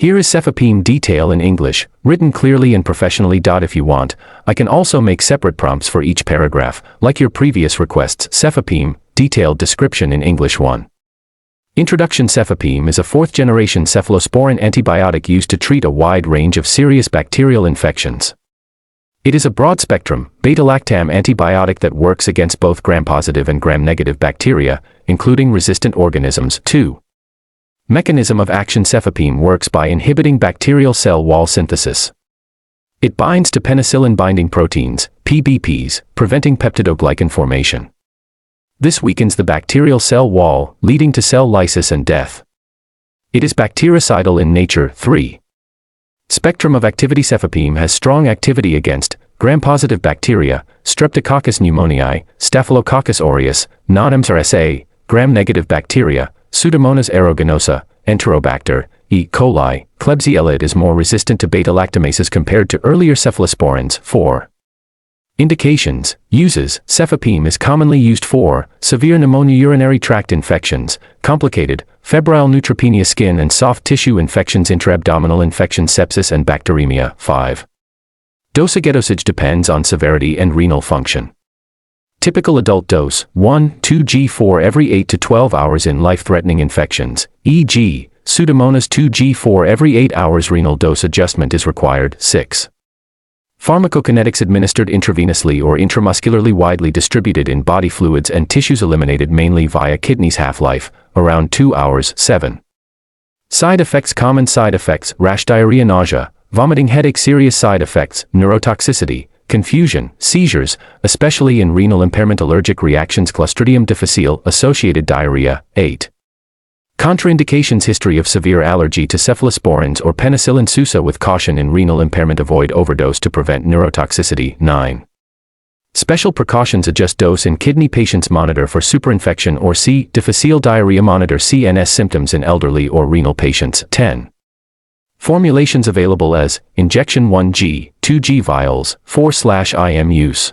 Here is Cefepime detail in English, written clearly and professionally. If you want, I can also make separate prompts for each paragraph, like your previous requests. Cefepime, detailed description in English 1. Introduction. Cefepime is a fourth-generation cephalosporin antibiotic used to treat a wide range of serious bacterial infections. It is a broad-spectrum, beta-lactam antibiotic that works against both gram-positive and gram-negative bacteria, including resistant organisms. 2. Mechanism of action. Cefepime works by inhibiting bacterial cell wall synthesis. It binds to penicillin-binding proteins, PBPs, preventing peptidoglycan formation. This weakens the bacterial cell wall, leading to cell lysis and death. It is bactericidal in nature. 3. Spectrum of activity. Cefepime has strong activity against gram-positive bacteria, Streptococcus pneumoniae, Staphylococcus aureus, non-MRSA, gram-negative bacteria, Pseudomonas aeruginosa, Enterobacter, E. coli. Klebsiella. It is more resistant to beta-lactamases compared to earlier cephalosporins. 4. Indications. Uses. Cefepime is commonly used for severe pneumonia, urinary tract infections, complicated, febrile neutropenia, skin and soft tissue infections, intra-abdominal infections, sepsis and bacteremia. 5. Dosage depends on severity and renal function. Typical adult dose, 1-2 g4 every 8 to 12 hours in life-threatening infections, e.g., Pseudomonas 2 g4 every 8 hours. Renal dose adjustment is required. 6. Pharmacokinetics. Administered intravenously or intramuscularly, widely distributed in body fluids and tissues, eliminated mainly via kidneys. Half-life, around 2 hours. 7. Side effects. Common side effects: rash, diarrhea, nausea, vomiting, headache. Serious side effects: neurotoxicity, confusion, seizures, especially in renal impairment, allergic reactions, Clostridium difficile, associated diarrhea. 8. Contraindications. History of severe allergy to cephalosporins or penicillin. SUSA with caution in renal impairment. Avoid overdose to prevent neurotoxicity. 9. Special precautions. Adjust dose in kidney patients. Monitor for superinfection or C. difficile diarrhea. Monitor CNS symptoms in elderly or renal patients. 10. Formulations available as injection 1G, 2G vials, 4/IM use.